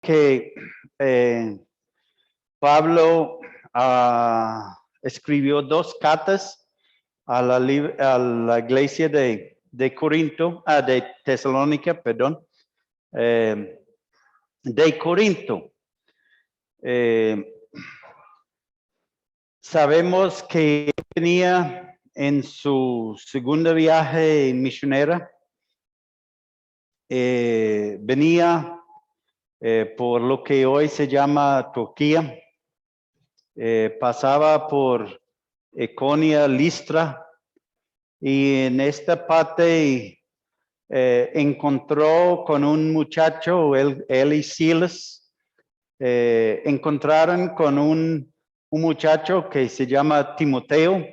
que Pablo escribió 2 cartas a la iglesia de Corinto, de Tesalónica, perdón, de Corinto. Sabemos que venía en su segundo viaje misionera, venía por lo que hoy se llama Turquía, pasaba por Iconio, Listra, y en esta parte encontró con un muchacho, él y Silas, encontraron con un muchacho que se llama Timoteo,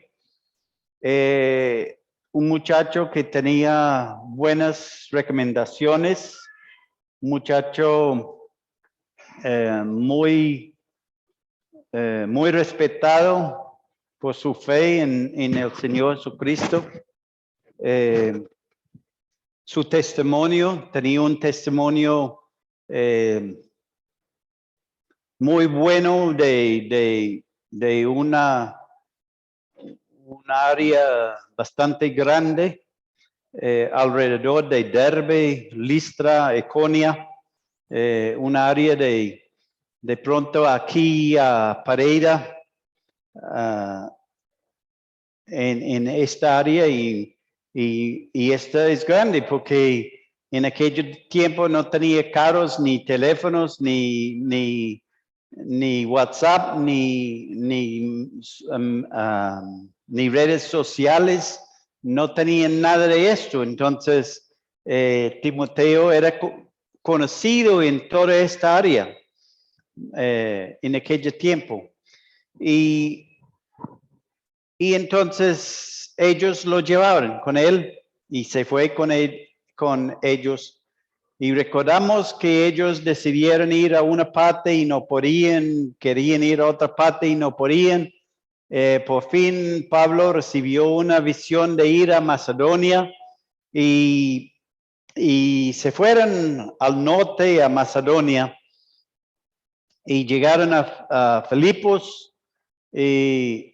un muchacho que tenía buenas recomendaciones, un muchacho muy respetado por su fe en el Señor Jesucristo. Su testimonio, tenía un testimonio muy bueno de una área bastante grande alrededor de Derbe, Listra, Iconio, una área de pronto aquí a Pereira, en esta área y esta es grande porque en aquel tiempo no tenía carros, ni teléfonos, ni WhatsApp, ni redes sociales, no tenían nada de esto. Entonces, Timoteo era conocido en toda esta área en aquel tiempo. Y entonces ellos lo llevaron con él y se fue con ellos. Y recordamos que ellos decidieron ir a una parte y no podían, querían ir a otra parte y no podían. Por fin Pablo recibió una visión de ir a Macedonia y se fueron al norte a Macedonia y llegaron a Filipos y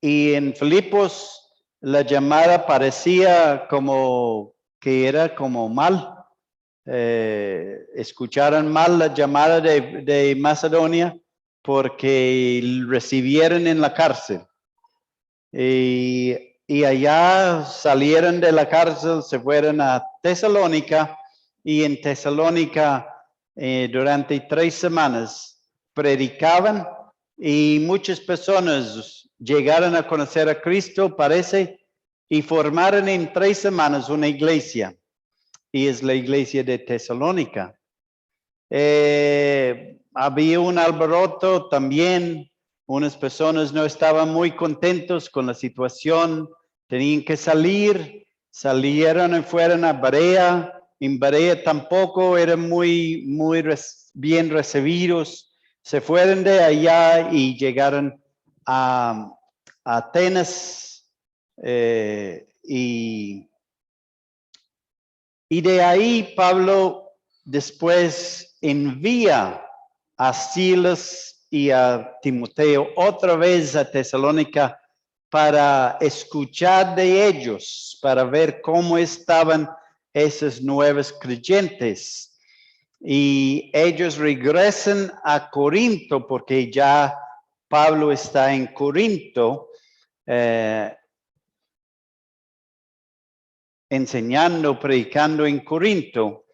en Filipos la llamada parecía como que era como mal. Escucharon mal la llamada de Macedonia porque recibieron en la cárcel. Y allá salieron de la cárcel, se fueron a Tesalónica y en Tesalónica durante 3 semanas predicaban y muchas personas llegaron a conocer a Cristo, parece, y formaron en 3 semanas una iglesia, y es la iglesia de Tesalónica. Había un alboroto también, unas personas no estaban muy contentos con la situación, tenían que salieron y fueron a Berea. En Berea tampoco eran muy bien recibidos. Se fueron de allá y llegaron a Atenas y de ahí Pablo después envía a Silas y a Timoteo otra vez a Tesalónica para escuchar de ellos, para ver cómo estaban esos nuevos creyentes. Y ellos regresan a Corinto porque ya Pablo está en Corinto enseñando, predicando en Corinto.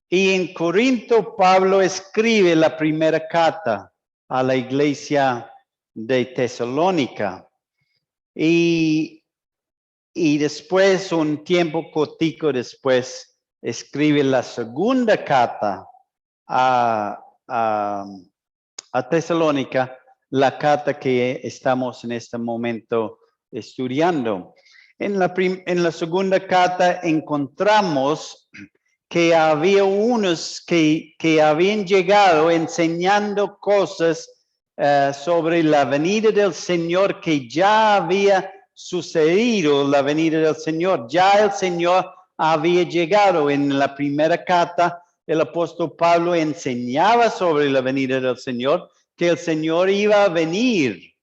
Y en Corinto Pablo escribe la primera carta a la iglesia de Tesalónica. Y después, un tiempo cortico después, escribe la segunda carta a Tesalónica, la carta que estamos en este momento estudiando. En la segunda carta encontramos que había unos que habían llegado enseñando cosas sobre la venida del Señor, que ya había sucedido la venida del Señor. Ya el Señor había llegado. En la primera carta el apóstol Pablo enseñaba sobre la venida del Señor, que el Señor iba a venir.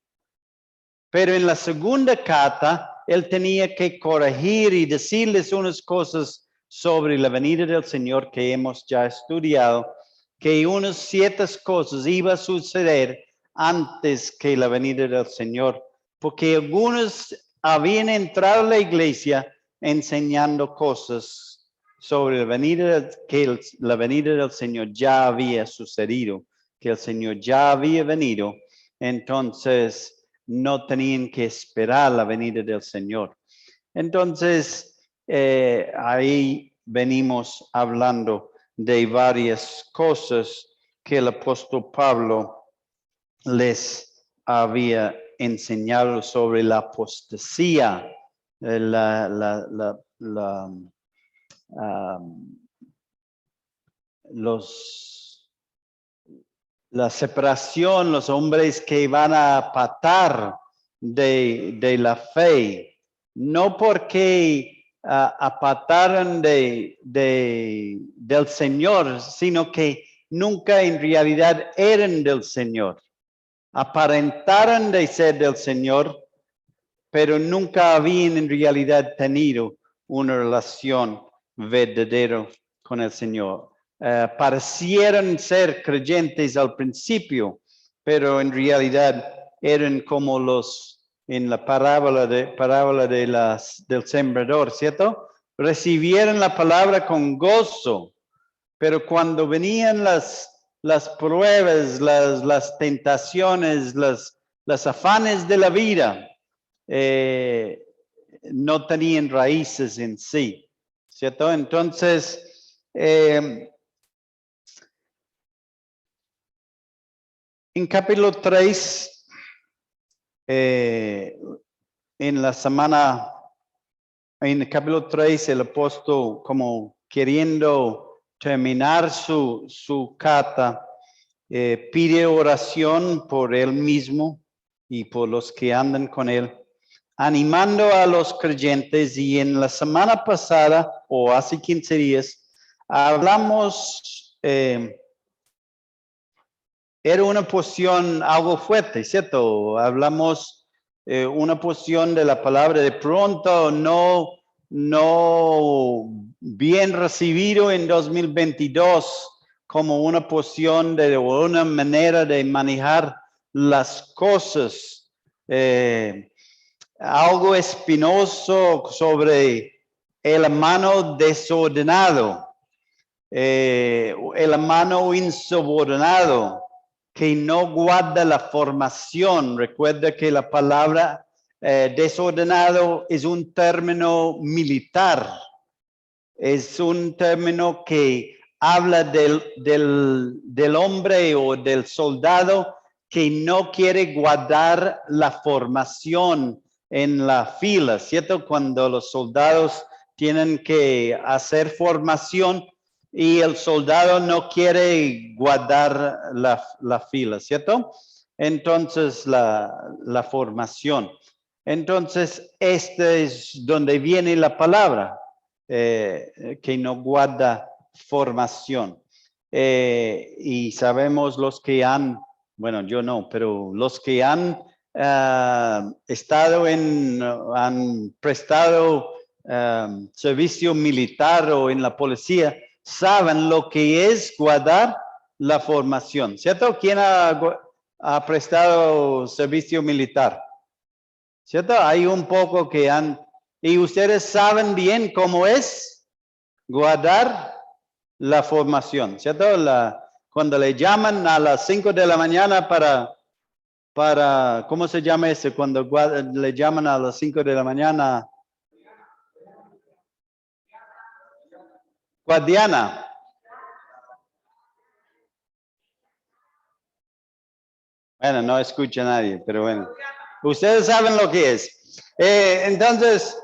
Pero en la segunda carta, él tenía que corregir y decirles unas cosas sobre la venida del Señor que hemos ya estudiado, que unas ciertas cosas iban a suceder antes que la venida del Señor, porque algunos habían entrado a la iglesia enseñando cosas sobre la venida, la venida del Señor ya había sucedido, que el Señor ya había venido. Entonces, no tenían que esperar la venida del Señor. Entonces, ahí venimos hablando de varias cosas que el apóstol Pablo les había enseñado sobre la apostasía, la separación, los hombres que van a apartar de la fe, no porque apartaron del Señor, sino que nunca en realidad eran del Señor. Aparentaron de ser del Señor, pero nunca habían en realidad tenido una relación verdadera con el Señor. Parecieron ser creyentes al principio, pero en realidad eran como los en la parábola del sembrador, ¿cierto? Recibieron la palabra con gozo, pero cuando venían las pruebas, las tentaciones, las afanes de la vida, no tenían raíces en sí, ¿cierto? Entonces, en capítulo 3, en la semana, en el capítulo 3, el apóstol, como queriendo terminar su carta, pide oración por él mismo y por los que andan con él, animando a los creyentes. Y en la semana pasada, o hace 15 días, hablamos, era una porción algo fuerte, ¿cierto? Hablamos una porción de la palabra de pronto, no bien recibido en 2022 como una porción de una manera de manejar las cosas. Algo espinoso sobre el hermano desordenado, el hermano insubordinado, que no guarda la formación. Recuerda que la palabra desordenado es un término militar. Es un término que habla del hombre o del soldado que no quiere guardar la formación en la fila, ¿cierto? Cuando los soldados tienen que hacer formación, y el soldado no quiere guardar la fila, ¿cierto? Entonces, la formación. Entonces, este es donde viene la palabra, que no guarda formación. Y sabemos los que han, bueno, yo no, pero los que han han prestado servicio militar o en la policía, saben lo que es guardar la formación, ¿cierto? ¿Quién ha prestado servicio militar? ¿Cierto? Hay un poco que han, y ustedes saben bien cómo es guardar la formación, ¿cierto? Cuando le llaman a las 5 de la mañana para ¿cómo se llama ese? Cuando le llaman a las 5 de la mañana. Guardiana. Bueno, no escucha a nadie, pero bueno. Ustedes saben lo que es. Entonces,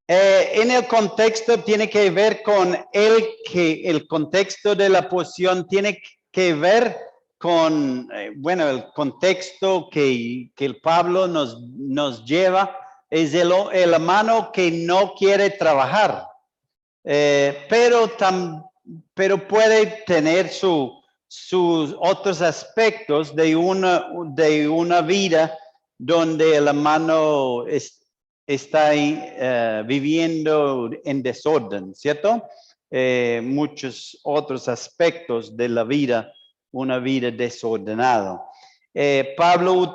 en el contexto tiene que ver con el contexto de la porción tiene que ver con, bueno, el contexto que el Pablo nos lleva es el hermano que no quiere trabajar. pero puede tener sus otros aspectos de una vida donde el hermano está viviendo en desorden, ¿cierto? Muchos otros aspectos de la vida, una vida desordenada. Pablo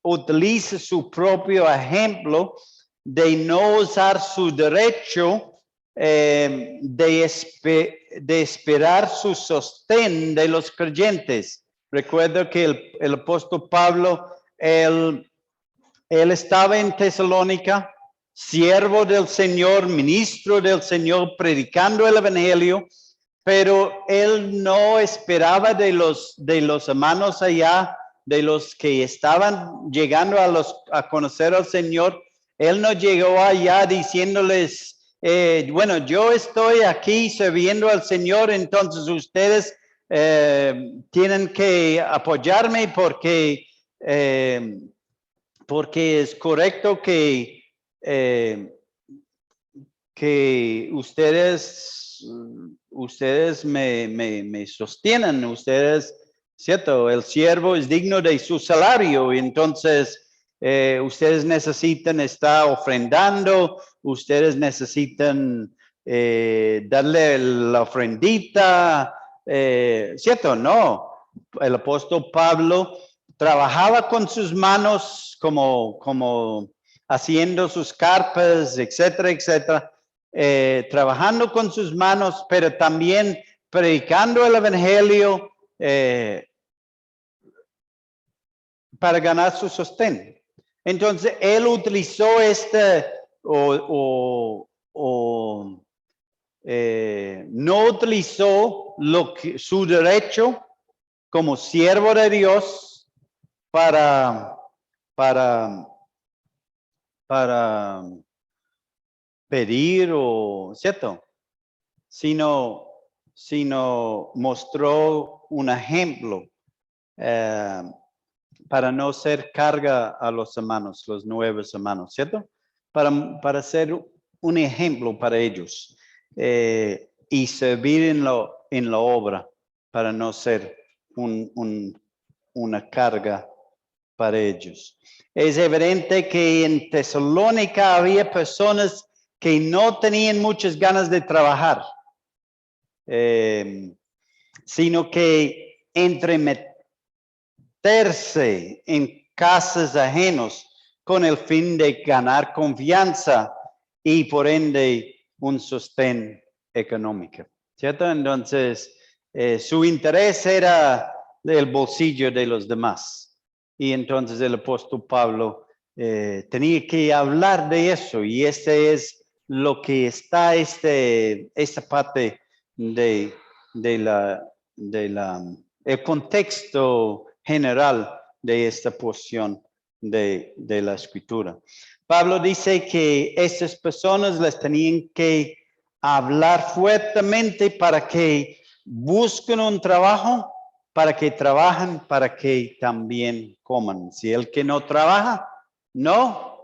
utiliza su propio ejemplo de no usar su derecho de esperar su sostén de los creyentes. Recuerdo que el apóstol Pablo, él estaba en Tesalónica, siervo del Señor, ministro del Señor, predicando el evangelio, pero él no esperaba de los hermanos allá, de los que estaban llegando a conocer al Señor. Él no llegó allá diciéndoles, bueno, yo estoy aquí sirviendo al Señor, entonces ustedes tienen que apoyarme porque es correcto que ustedes me sostienen, ustedes, ¿cierto? El siervo es digno de su salario, entonces ustedes necesitan estar ofrendando, ustedes necesitan darle la ofrendita, ¿cierto? No, el apóstol Pablo trabajaba con sus manos como haciendo sus carpas, etcétera, etcétera, trabajando con sus manos, pero también predicando el evangelio para ganar su sostén. Entonces, él utilizó no utilizó su derecho como siervo de Dios para pedir ¿cierto? Sino mostró un ejemplo para no ser carga a los hermanos, los nuevos hermanos, ¿cierto? Para ser un ejemplo para ellos y servir en la obra para no ser una carga para ellos. Es evidente que en Tesalónica había personas que no tenían muchas ganas de trabajar, sino que entremeterse en casas ajenos con el fin de ganar confianza y por ende un sostén económico, ¿cierto? Entonces, su interés era el bolsillo de los demás. Y entonces el apóstol Pablo tenía que hablar de eso, y este es lo que está esta parte de el contexto general de esta porción de la escritura. Pablo dice que estas personas les tenían que hablar fuertemente para que busquen un trabajo, para que trabajen, para que también coman. Si el que no trabaja, no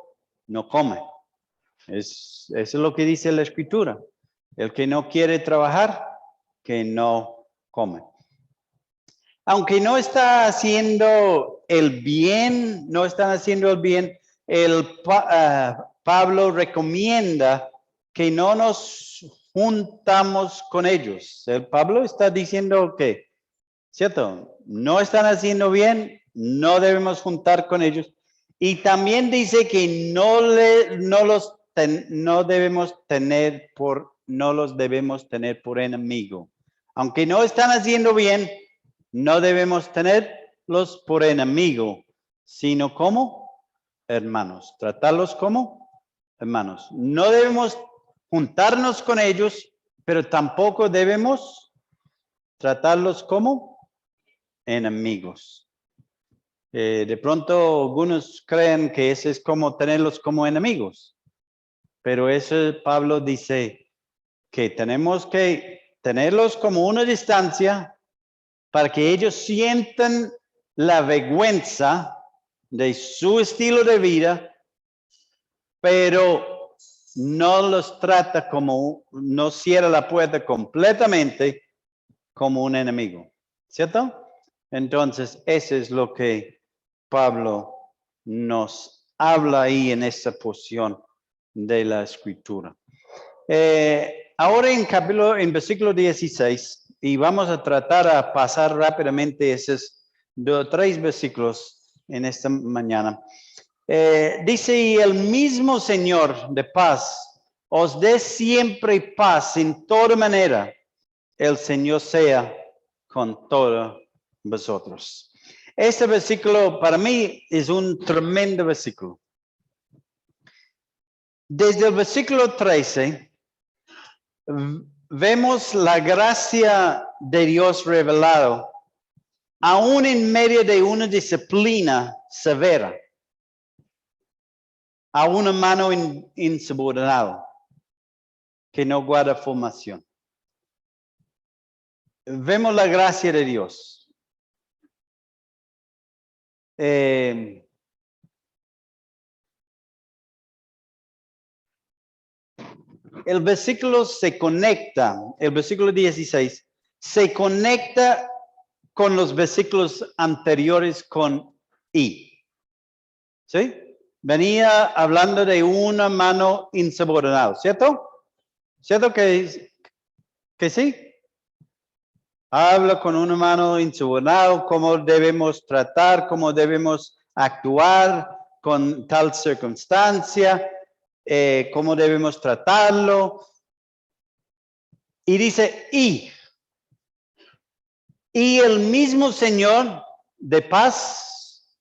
come. Eso es lo que dice la escritura. El que no quiere trabajar, que no come. Aunque no está haciendo el bien, no están haciendo el bien, Pablo recomienda que no nos juntamos con ellos. El Pablo está diciendo que, ¿cierto? No están haciendo bien, no debemos juntar con ellos. Y también dice que no los debemos tener por enemigo. Aunque no están haciendo bien, no debemos tenerlos por enemigo, sino como hermanos. Tratarlos como hermanos. No debemos juntarnos con ellos, pero tampoco debemos tratarlos como enemigos. De pronto algunos creen que eso es como tenerlos como enemigos, pero eso Pablo dice que tenemos que tenerlos como una distancia para que ellos sientan la vergüenza de su estilo de vida, pero no los trata como, no cierra la puerta completamente como un enemigo, ¿cierto? Entonces, eso es lo que Pablo nos habla ahí en esta porción de la escritura. Ahora en versículo 16, y vamos a tratar a pasar rápidamente esos 3 versículos en esta mañana. Dice, y el mismo Señor de paz os dé siempre paz en toda manera. El Señor sea con todos vosotros. Este versículo para mí es un tremendo versículo. Desde el versículo 13, vemos la gracia de Dios revelado, aún en medio de una disciplina severa, a una mano insubordinada que no guarda formación. Vemos la gracia de Dios. El versículo se conecta, el versículo 16, se conecta con los versículos anteriores con I. ¿Sí? Venía hablando de una mano insubordinada, ¿cierto? ¿Cierto que sí? Habla con una mano insubordinada, cómo debemos tratar, cómo debemos actuar con tal circunstancia, cómo debemos tratarlo. Y dice, y el mismo Señor de paz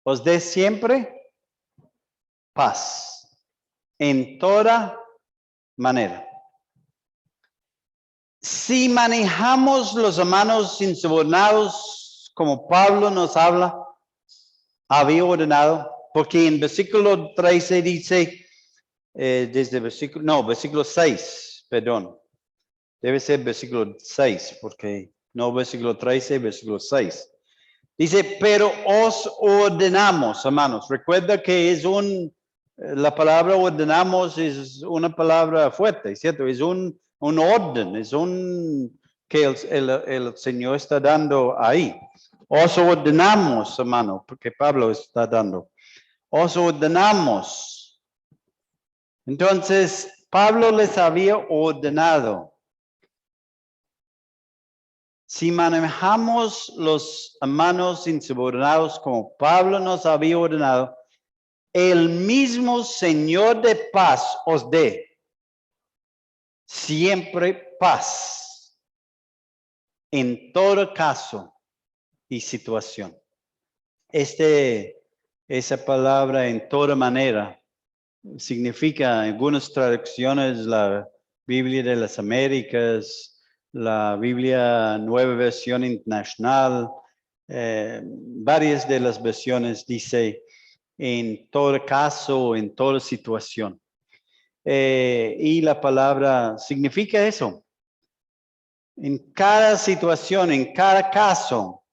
os dé siempre paz en toda manera. Si manejamos los hermanos insubordinados, como Pablo nos había ordenado, porque en versículo 13 dice, versículo 6, perdón. Debe ser versículo 6, porque no versículo 13, versículo 6. Dice, pero os ordenamos, hermanos. Recuerda que la palabra ordenamos es una palabra fuerte, ¿cierto? Es un orden, es que el Señor está dando ahí. Os ordenamos, hermano, porque Pablo está dando. Os ordenamos. Entonces, Pablo les había ordenado. Si manejamos los hermanos insubordinados como Pablo nos había ordenado, el mismo Señor de paz os dé siempre paz en todo caso y situación. Esa palabra en toda manera significa en algunas traducciones la Biblia de las Américas, la Biblia Nueva Versión Internacional, varias de las versiones dice en todo caso, en toda situación. Y la palabra significa eso. En cada situación, en cada caso.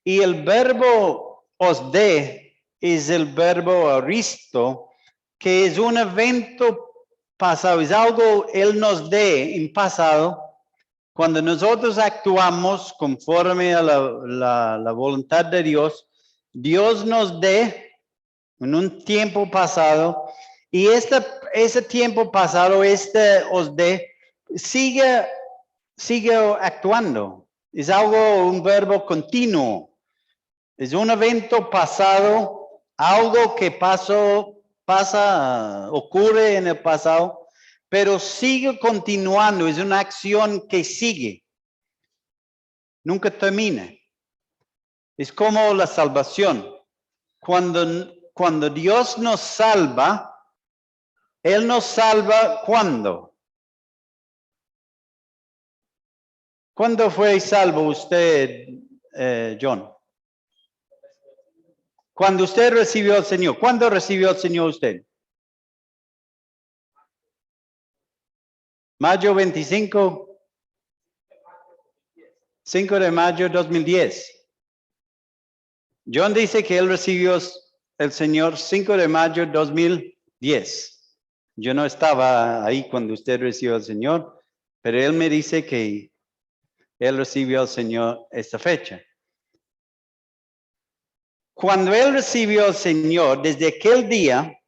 Y el verbo os dé es el verbo aristo, que es un evento pasado, es algo Él nos dé en pasado. Cuando nosotros actuamos conforme a la voluntad de Dios, Dios nos dé en un tiempo pasado, y ese tiempo pasado, os dé, sigue actuando. Es un verbo continuo. Es un evento pasado, algo que ocurre en el pasado, pero sigue continuando, es una acción que sigue. Nunca termina. Es como la salvación. Cuando Dios nos salva, Él nos salva ¿cuándo? ¿Cuándo fue salvo usted, John? Cuando usted recibió al Señor. ¿Cuándo recibió al Señor usted? Mayo 25, 5 de mayo 2010. John dice que él recibió el Señor 5 de mayo 2010. Yo no estaba ahí cuando usted recibió al Señor, pero él me dice que él recibió al Señor esta fecha. Cuando él recibió al Señor, desde aquel día,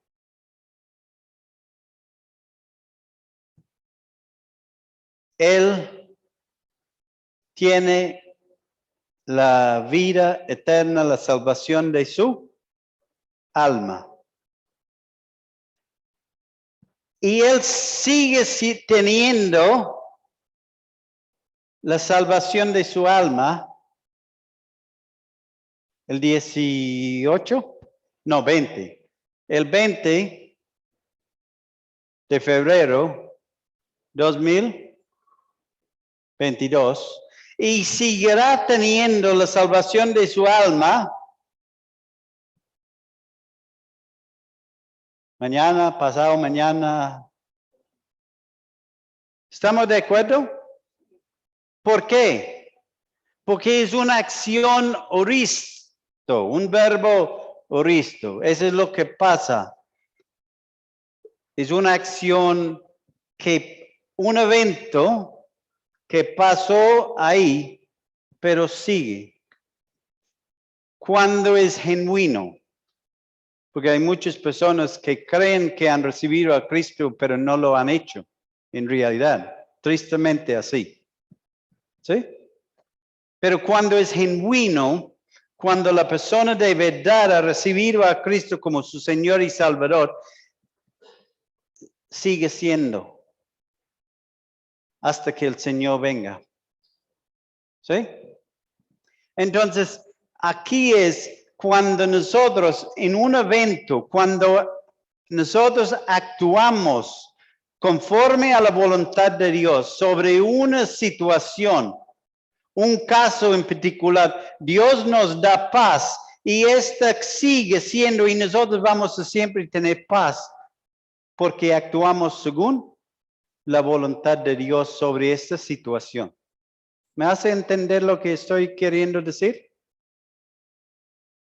él tiene la vida eterna, la salvación de su alma. Y él sigue teniendo la salvación de su alma el 18, no, 20. El 20 de febrero 2022 y seguirá teniendo la salvación de su alma mañana, pasado mañana. ¿Estamos de acuerdo? ¿Por qué? Porque es una acción oristo, un verbo oristo. Eso es lo que pasa. Es una acción un evento que pasó ahí, pero sigue. Cuando es genuino. Porque hay muchas personas que creen que han recibido a Cristo, pero no lo han hecho en realidad. Tristemente así. ¿Sí? Pero cuando es genuino, cuando la persona de verdad ha recibido a Cristo como su Señor y Salvador, sigue siendo hasta que el Señor venga. ¿Sí? Entonces, aquí es cuando nosotros en un evento, cuando nosotros actuamos conforme a la voluntad de Dios sobre una situación, un caso en particular, Dios nos da paz y esta sigue siendo y nosotros vamos a siempre tener paz porque actuamos según la voluntad de Dios sobre esta situación. ¿Me hace entender lo que estoy queriendo decir?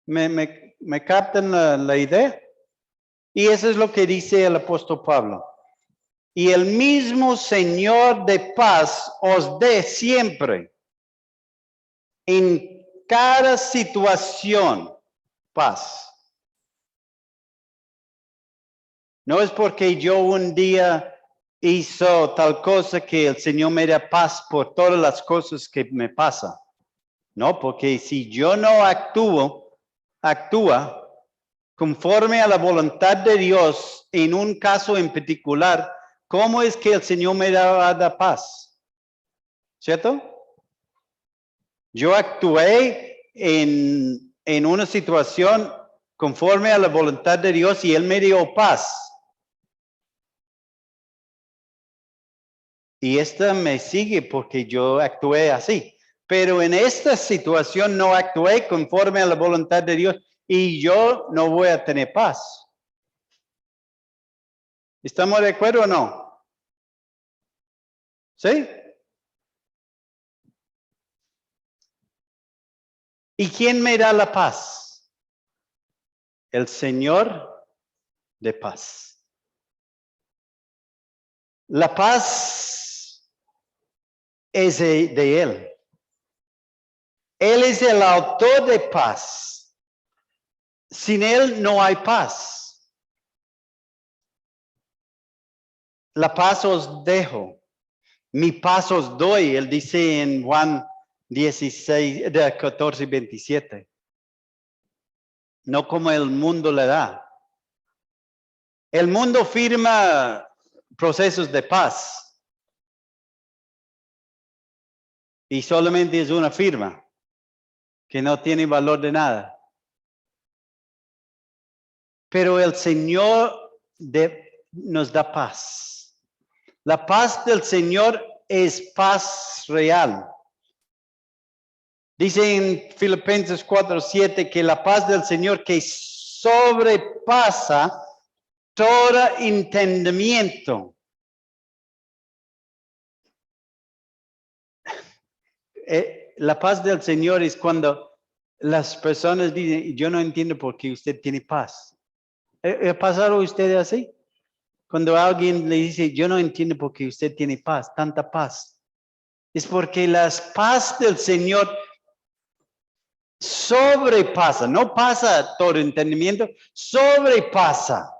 ¿Me captan la idea? Y eso es lo que dice el apóstol Pablo. Y el mismo Señor de paz os dé siempre, en cada situación, paz. No es porque yo un día hizo tal cosa que el Señor me da paz por todas las cosas que me pasan. No, porque si yo no actúa conforme a la voluntad de Dios en un caso en particular, ¿cómo es que el Señor me da paz? ¿Cierto? Yo actué en una situación conforme a la voluntad de Dios y Él me dio paz. Y esta me sigue porque yo actué así. Pero en esta situación no actué conforme a la voluntad de Dios y yo no voy a tener paz. ¿Estamos de acuerdo o no? ¿Sí? ¿Y quién me da la paz? El Señor de paz. La paz es de Él. Él es el autor de paz. Sin Él no hay paz. La paz os dejo. Mi paz os doy. Él dice en Juan 16, 14 y 27. No como el mundo le da. El mundo firma procesos de paz. Y solamente es una firma que no tiene valor de nada. Pero el Señor nos da paz. La paz del Señor es paz real. Dice en Filipenses 4:7 que la paz del Señor que sobrepasa todo entendimiento. La paz del Señor es cuando las personas dicen, yo no entiendo por qué usted tiene paz. ¿Ha pasado usted así? Cuando alguien le dice, yo no entiendo por qué usted tiene paz, tanta paz. Es porque la paz del Señor sobrepasa, no pasa todo entendimiento, sobrepasa.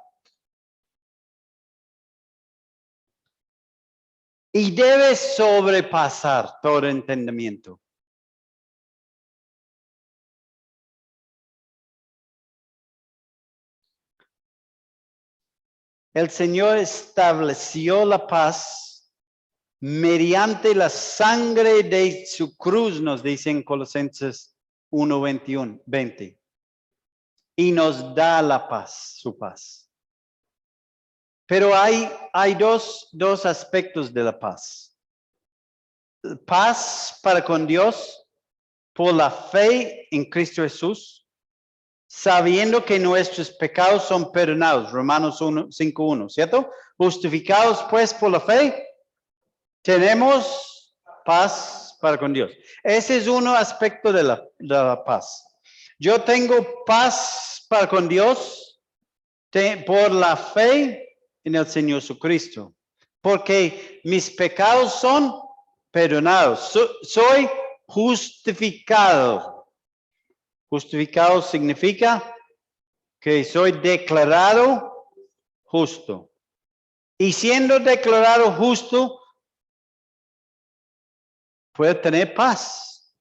Y debe sobrepasar todo entendimiento. El Señor estableció la paz mediante la sangre de su cruz, nos dice en Colosenses 1:20. Y nos da la paz, su paz. Pero hay dos aspectos de la paz. Paz para con Dios por la fe en Cristo Jesús, sabiendo que nuestros pecados son perdonados. Romanos 5:1, ¿cierto? Justificados pues por la fe, tenemos paz para con Dios. Ese es un aspecto de la paz. Yo tengo paz para con Dios por la fe en el Señor Jesucristo, porque mis pecados son perdonados. Soy justificado. Justificado significa que soy declarado justo. Y siendo declarado justo, puedo tener paz.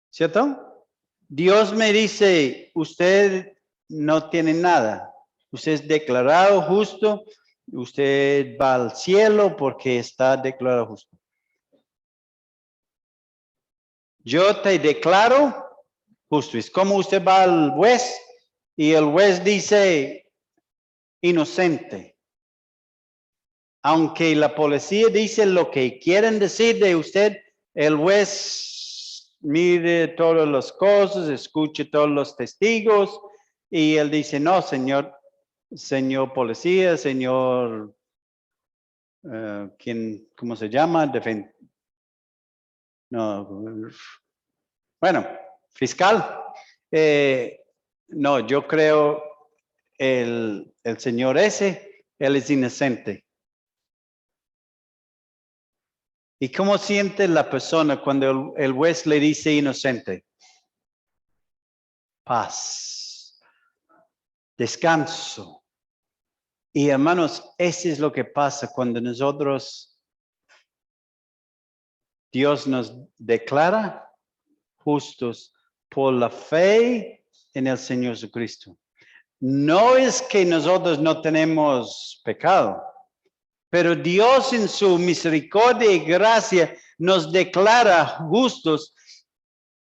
¿Cierto? Dios me dice, usted no tiene nada. Usted es declarado justo. Usted va al cielo porque está declarado justo. Yo te declaro justo. Es como usted va al juez y el juez dice inocente. Aunque la policía dice lo que quieren decir de usted, el juez mire todas las cosas, escuche todos los testigos y él dice, no, señor policía, señor, ¿cómo se llama? Bueno, fiscal. No, yo creo el señor ese, él es inocente. ¿Y cómo siente la persona cuando el juez le dice inocente? Paz, descanso. Y hermanos, eso es lo que pasa cuando Dios nos declara justos por la fe en el Señor Jesucristo. No es que nosotros no tenemos pecado, pero Dios en su misericordia y gracia nos declara justos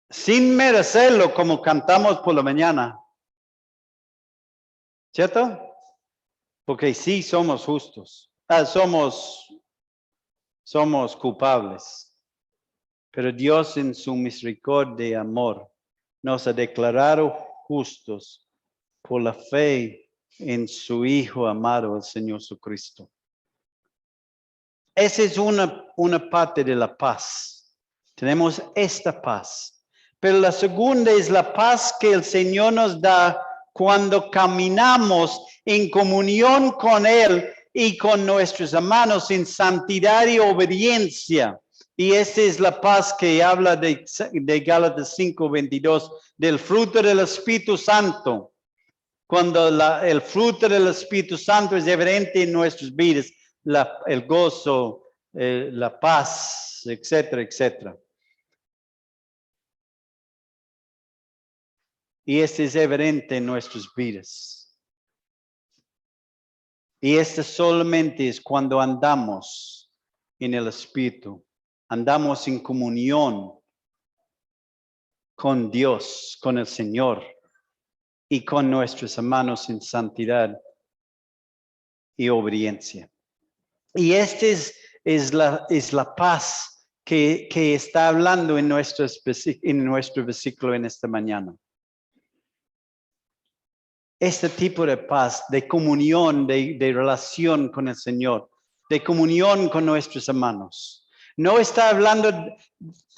sin merecerlo, como cantamos por la mañana. ¿Cierto? Porque sí somos justos. Somos culpables. Pero Dios en su misericordia y amor nos ha declarado justos por la fe en su Hijo amado, el Señor Jesucristo. Esa es una parte de la paz. Tenemos esta paz. Pero la segunda es la paz que el Señor nos da cuando caminamos en comunión con Él y con nuestros hermanos en santidad y obediencia. Y esta es la paz que habla de Gálatas 5:22, del fruto del Espíritu Santo. Cuando el fruto del Espíritu Santo es evidente en nuestras vidas, el gozo, la paz, etcétera, etcétera. Y este es evidente en nuestras vidas. Y este solamente es cuando andamos en el Espíritu, andamos en comunión con Dios, con el Señor y con nuestros hermanos en santidad y obediencia. Y esta es la paz que está hablando en nuestro versículo en esta mañana. Este tipo de paz, de comunión, de relación con el Señor, de comunión con nuestros hermanos. No está hablando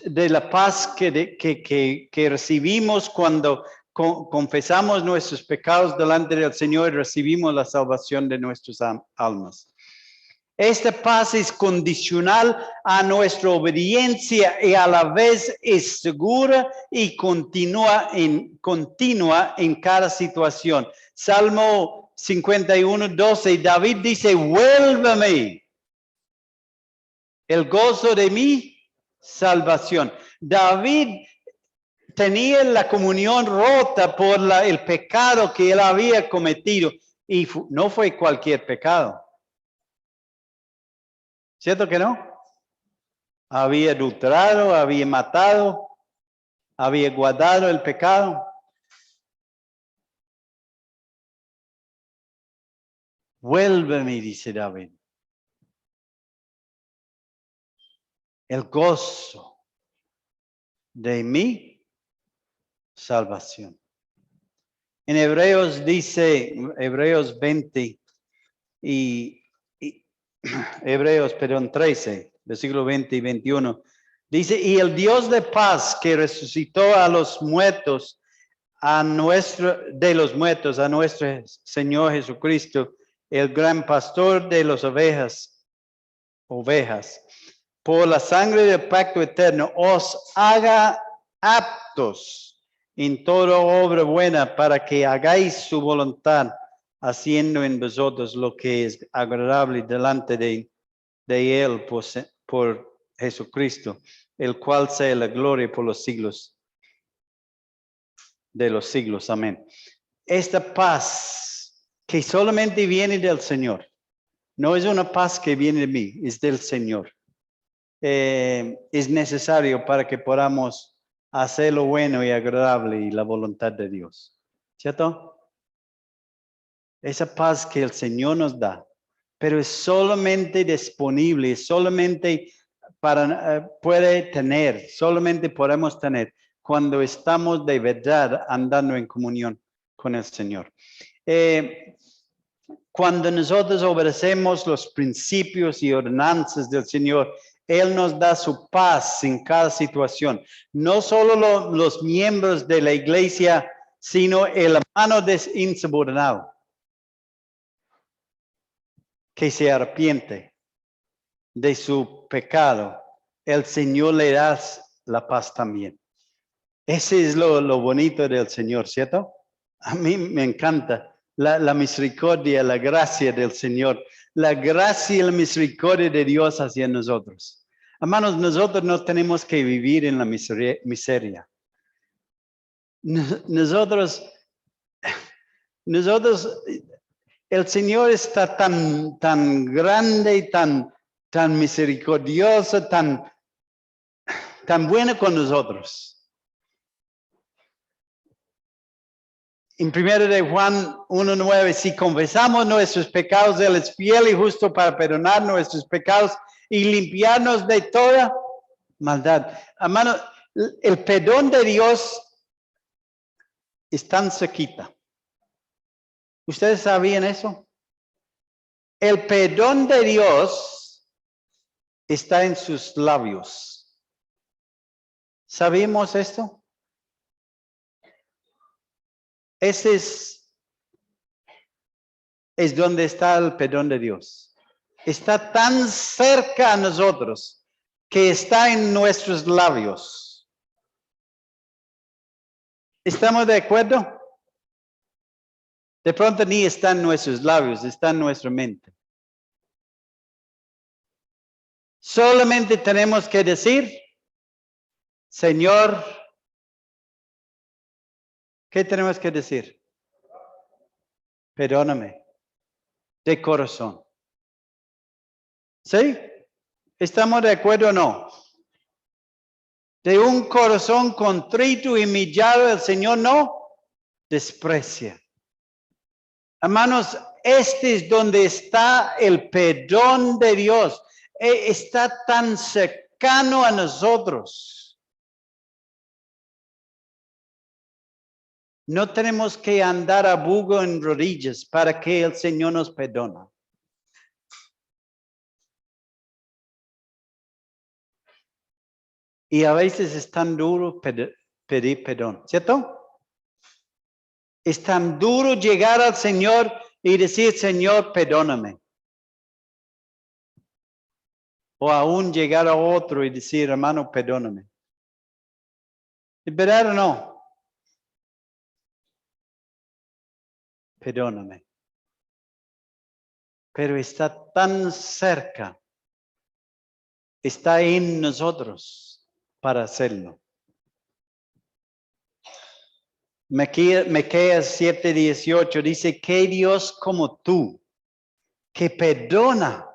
de la paz que recibimos cuando confesamos nuestros pecados delante del Señor y recibimos la salvación de nuestras almas. Esta paz es condicional a nuestra obediencia y a la vez es segura y continua en cada situación. Salmo 51:12, David dice, vuélveme el gozo de mi salvación. David tenía la comunión rota por el pecado que él había cometido y no fue cualquier pecado. ¿Cierto que no? Había adulterado, había matado, había guardado el pecado. Vuélveme, dice David. El gozo de mi salvación. En Hebreos dice, Hebreos 20 Hebreos, 13, versículo 20 y 21. Dice, y el Dios de paz que resucitó a los muertos, de los muertos, a nuestro Señor Jesucristo, el gran pastor de las ovejas, por la sangre del pacto eterno, os haga aptos en toda obra buena para que hagáis su voluntad, haciendo en vosotros lo que es agradable delante de Él por Jesucristo, el cual sea la gloria por los siglos de los siglos. Amén. Esta paz que solamente viene del Señor, no es una paz que viene de mí, es del Señor. Es necesario para que podamos hacer lo bueno y agradable y la voluntad de Dios. ¿Cierto? Esa paz que el Señor nos da, pero es solamente disponible, solamente solamente podemos tener cuando estamos de verdad andando en comunión con el Señor. Cuando nosotros obedecemos los principios y ordenanzas del Señor, Él nos da su paz en cada situación. No solo los miembros de la iglesia, sino el hermano insubordinado que se arrepiente de su pecado. El Señor le da la paz también. Ese es lo bonito del Señor, ¿cierto? A mí me encanta. La misericordia, la gracia del Señor, la gracia y la misericordia de Dios hacia nosotros. Hermanos, nosotros no tenemos que vivir en la miseria. Nosotros, el Señor está tan grande y tan misericordioso, tan bueno con nosotros. En 1 de Juan 1:9, si confesamos nuestros pecados, Él es fiel y justo para perdonar nuestros pecados y limpiarnos de toda maldad. Hermano, el perdón de Dios es tan cerquita. ¿Ustedes sabían eso? El perdón de Dios está en sus labios. ¿Sabíamos esto? Ese es donde está el perdón de Dios. Está tan cerca a nosotros que está en nuestros labios. ¿Estamos de acuerdo? De pronto ni está en nuestros labios, está en nuestra mente. Solamente tenemos que decir, Señor, ¿qué tenemos que decir? Perdóname de corazón. ¿Sí? ¿Estamos de acuerdo o no? De un corazón contrito y humillado, el Señor no desprecia. Hermanos, este es donde está el perdón de Dios. Está tan cercano a nosotros. No tenemos que andar a bugo en rodillas para que el Señor nos perdone. Y a veces es tan duro pedir perdón, ¿cierto? Es tan duro llegar al Señor y decir, Señor, perdóname. O aún llegar a otro y decir, hermano, perdóname. ¿Es verdad o no? Perdóname. Pero está tan cerca. Está en nosotros para hacerlo. Miqueas 7:18 dice que Dios como tú, que perdona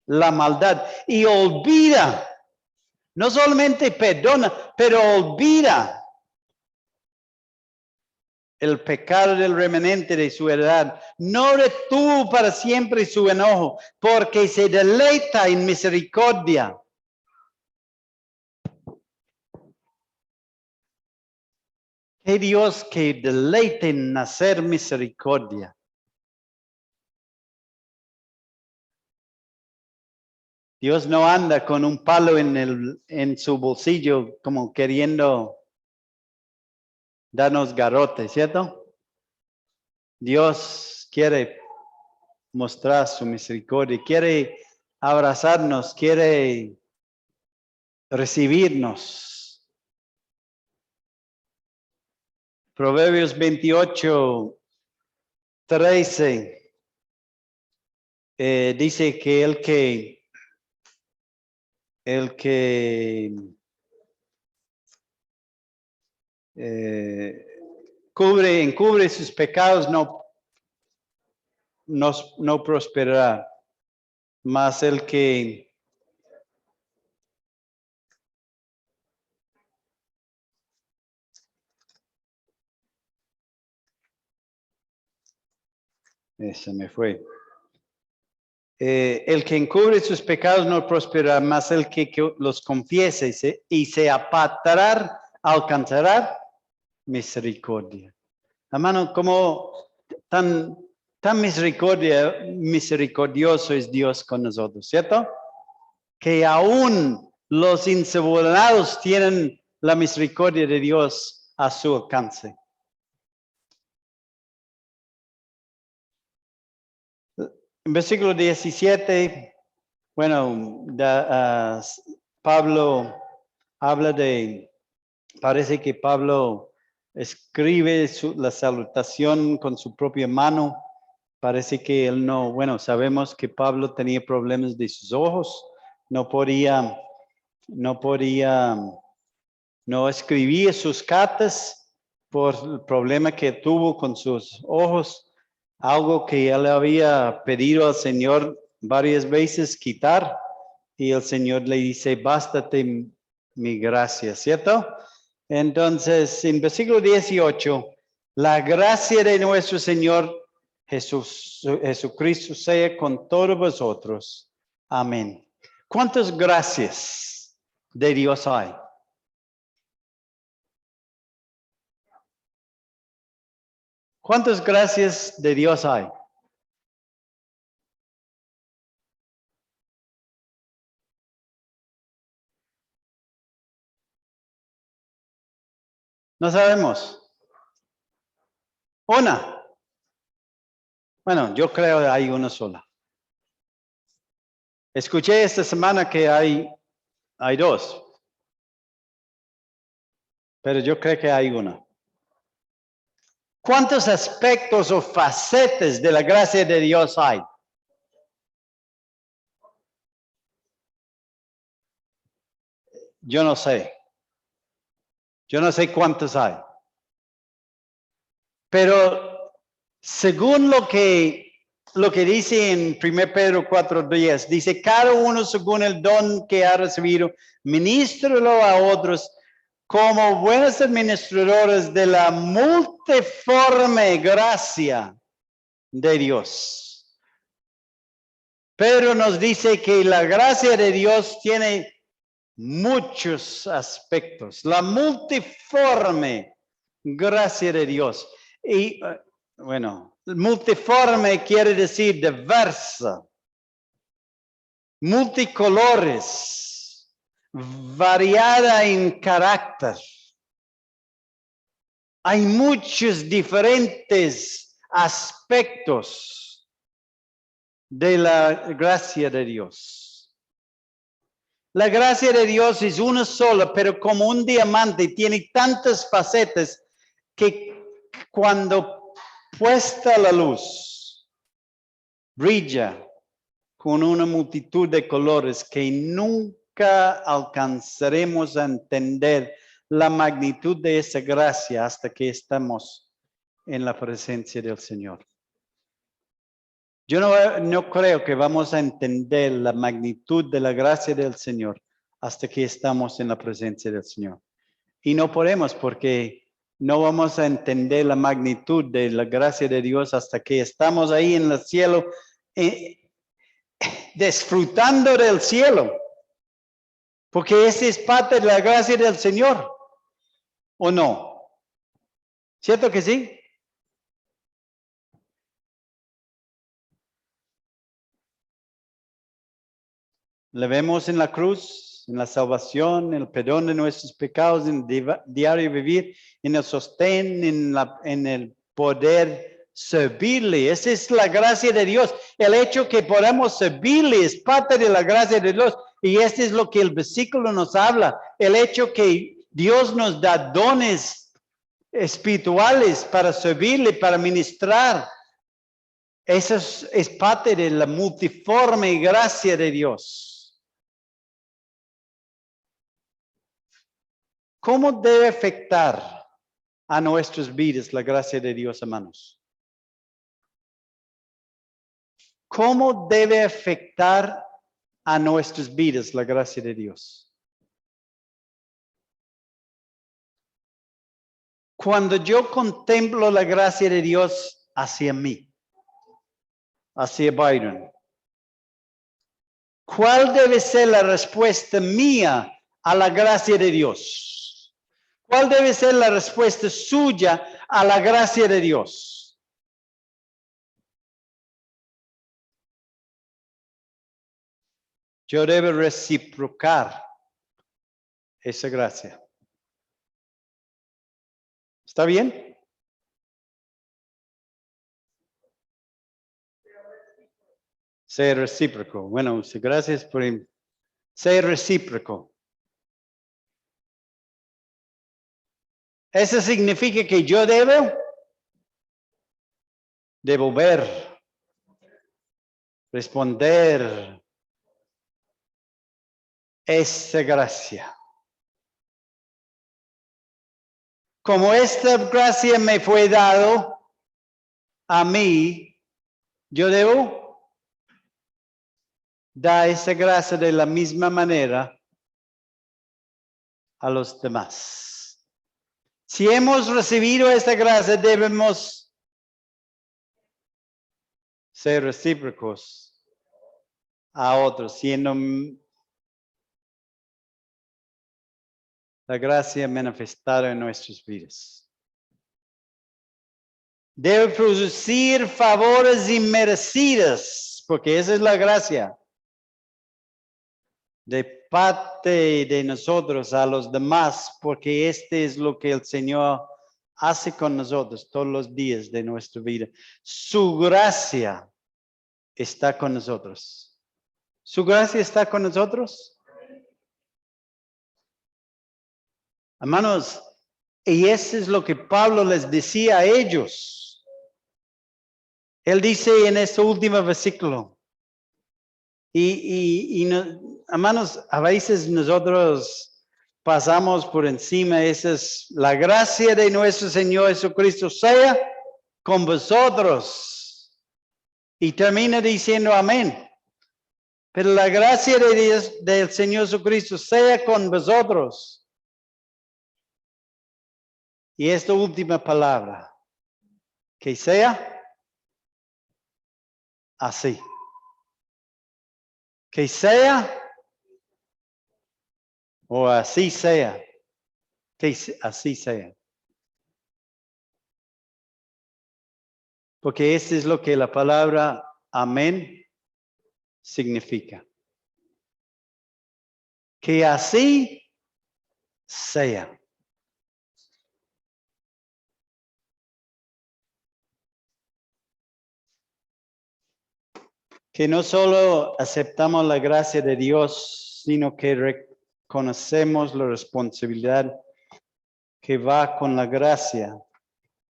la maldad y olvida, no solamente perdona, pero olvida el pecado del remanente de su heredad. No retuvo para siempre su enojo, porque se deleita en misericordia. Que Dios que deleite en hacer misericordia. Dios no anda con un palo en su bolsillo como queriendo darnos garrote, ¿cierto? Dios quiere mostrar su misericordia, quiere abrazarnos, quiere recibirnos. Proverbios 28:13 dice que el que encubre sus pecados no prosperará, mas el que se me fue. El que encubre sus pecados no prosperará, mas el que los confiese y se apartará, alcanzará misericordia. Hermano, como tan misericordioso es Dios con nosotros, ¿cierto? Que aún los insubordinados tienen la misericordia de Dios a su alcance. En versículo 17, bueno, Pablo habla parece que Pablo escribe la salutación con su propia mano. Parece que él no, bueno, sabemos que Pablo tenía problemas de sus ojos, no escribía sus cartas por el problema que tuvo con sus ojos. Algo que él había pedido al Señor varias veces quitar, y el Señor le dice, bástate mi gracia, ¿cierto? Entonces, en versículo 18, la gracia de nuestro Señor Jesucristo sea con todos vosotros. Amén. ¿Cuántas gracias de Dios hay? ¿Cuántas gracias de Dios hay? No sabemos. Una. Bueno, yo creo que hay una sola. Escuché esta semana que hay dos. Pero yo creo que hay una. ¿Cuántos aspectos o facetas de la gracia de Dios hay? Yo no sé. Yo no sé cuántos hay. Pero según lo que dice en 1 Pedro 4:10, dice, cada uno según el don que ha recibido, ministrelo a otros como buenos administradores de la multiforme gracia de Dios. Pedro nos dice que la gracia de Dios tiene muchos aspectos, la multiforme gracia de Dios. Y bueno, multiforme quiere decir diversa, multicolores, variada en carácter. Hay muchos diferentes aspectos de la gracia de Dios. La gracia de Dios es una sola, pero como un diamante tiene tantas facetas que cuando puesta a la luz, brilla con una multitud de colores que nunca alcanzaremos a entender la magnitud de esa gracia hasta que estamos en la presencia del Señor. Yo no creo que vamos a entender la magnitud de la gracia del Señor hasta que estamos en la presencia del Señor. Y no podemos porque no vamos a entender la magnitud de la gracia de Dios hasta que estamos ahí en el cielo, disfrutando del cielo. Porque esa es parte de la gracia del Señor. ¿O no? ¿Cierto que sí? Le vemos en la cruz, en la salvación, en el perdón de nuestros pecados, en el diario vivir, en el sostén, en el poder servirle. Esa es la gracia de Dios. El hecho que podamos servirle es parte de la gracia de Dios. Y este es lo que el versículo nos habla. El hecho que Dios nos da dones espirituales para servirle, para ministrar. Eso es parte de la multiforme gracia de Dios. ¿Cómo debe afectar a nuestras vidas la gracia de Dios, hermanos? ¿Cómo debe afectar a nuestras vidas la gracia de Dios? Cuando yo contemplo la gracia de Dios hacia mí, hacia Byron, ¿cuál debe ser la respuesta mía a la gracia de Dios? ¿Cuál debe ser la respuesta suya a la gracia de Dios? Yo debo reciprocar esa gracia. ¿Está bien? Ser recíproco. Bueno, gracias por ser recíproco. Eso significa que yo debo devolver, responder esa gracia. Como esta gracia me fue dado a mí, yo debo dar esa gracia de la misma manera a los demás. Si hemos recibido esta gracia, debemos ser recíprocos a otros, siendo la gracia manifestada en nuestras vidas. Debe producir favores inmerecidos, porque esa es la gracia de parte de nosotros a los demás, porque este es lo que el Señor hace con nosotros todos los días de nuestra vida. Su gracia está con nosotros. ¿Su gracia está con nosotros? Hermanos, y eso es lo que Pablo les decía a ellos. Él dice en este último versículo, hermanos, a veces nosotros pasamos por encima, esa es la gracia de nuestro Señor Jesucristo sea con vosotros. Y termina diciendo amén. Pero la gracia de Dios, del Señor Jesucristo sea con vosotros. Y esta última palabra, que sea así. Que sea o así sea. Que así sea. Porque esto es lo que la palabra amén significa. Que así sea. que no solo aceptamos la gracia de Dios, sino que reconocemos la responsabilidad que va con la gracia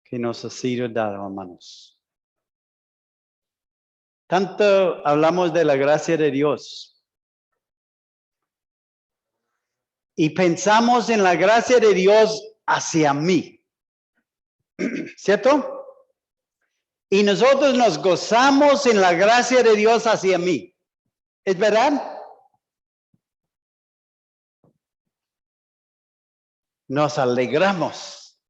que nos ha sido dada, hermanos. Tanto hablamos de la gracia de Dios y pensamos en la gracia de Dios hacia mí, ¿cierto? Y nosotros nos gozamos en la gracia de Dios hacia mí. ¿Es verdad? Nos alegramos.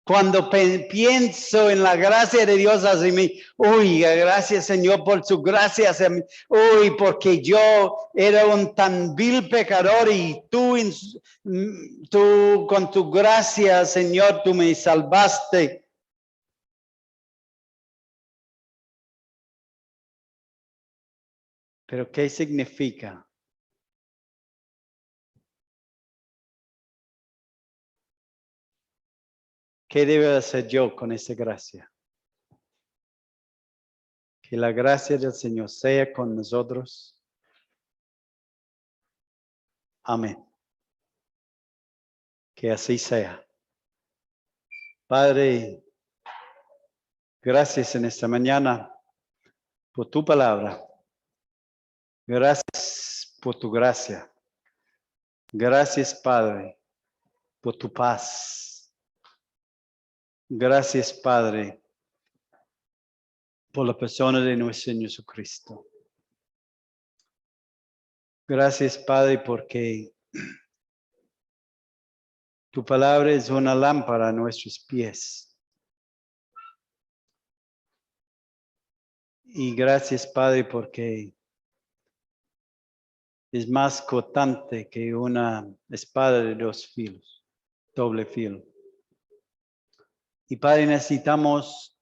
Cuando pienso en la gracia de Dios hacia mí, uy, gracias Señor por su gracia hacia mí. Uy, porque yo era un tan vil pecador y tú con tu gracia, Señor, tú me salvaste. Pero ¿qué significa? ¿Qué debo hacer yo con esa gracia? Que la gracia del Señor sea con nosotros. Amén. Que así sea. Padre, gracias en esta mañana por tu palabra. Gracias por tu gracia. Gracias, Padre, por tu paz. Gracias, Padre, por la persona de nuestro Señor Jesucristo. Gracias, Padre, porque tu palabra es una lámpara a nuestros pies. Y gracias, Padre, porque es más cortante que una espada de dos filos, doble filo. Y Padre, necesitamos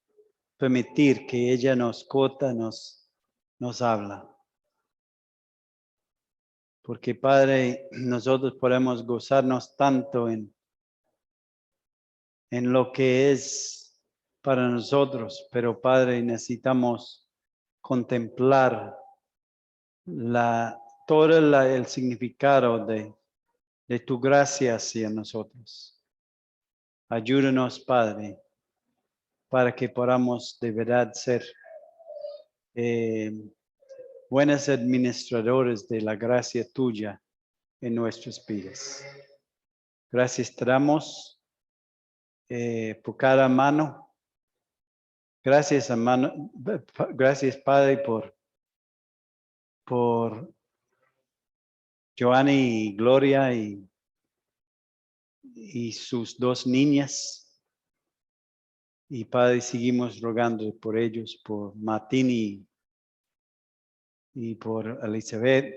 permitir que ella nos corta, nos habla. Porque Padre, nosotros podemos gozarnos tanto en lo que es para nosotros, pero Padre, necesitamos contemplar todo el significado de tu gracia hacia nosotros. Ayúdanos, Padre, para que podamos de verdad ser buenos administradores de la gracia tuya en nuestras vidas. Gracias te damos por cada mano. Gracias, hermano. Gracias, Padre, por Joanny y Gloria y sus dos niñas. Y Padre, seguimos rogando por ellos, por Martín y por Elizabeth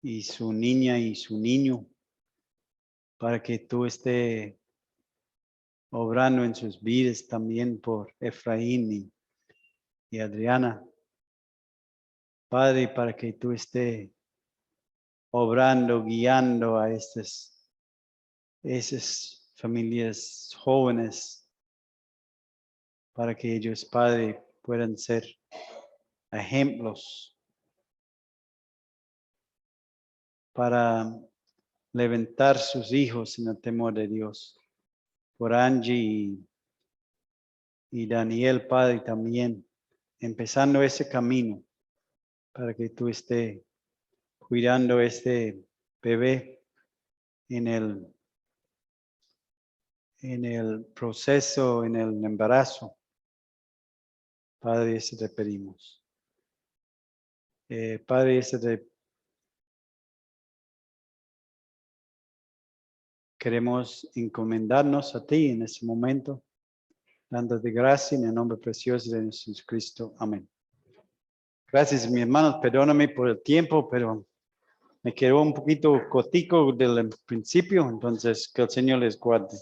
y su niña y su niño, para que tú estés obrando en sus vidas, también por Efraín y Adriana. Padre, para que tú estés obrando, guiando a esas familias jóvenes, para que ellos, Padre, puedan ser ejemplos para levantar sus hijos en el temor de Dios. Por Angie y Daniel, Padre, también empezando ese camino para que tú estés cuidando este bebé en el proceso, en el embarazo. Padre, eso te pedimos. Padre, eso te queremos encomendarnos a ti en este momento, dándote gracia en el nombre precioso de Jesucristo. Amén. Gracias, mi hermano. Perdóname por el tiempo, pero me quedó un poquito cortico del principio, entonces que el Señor les guarde.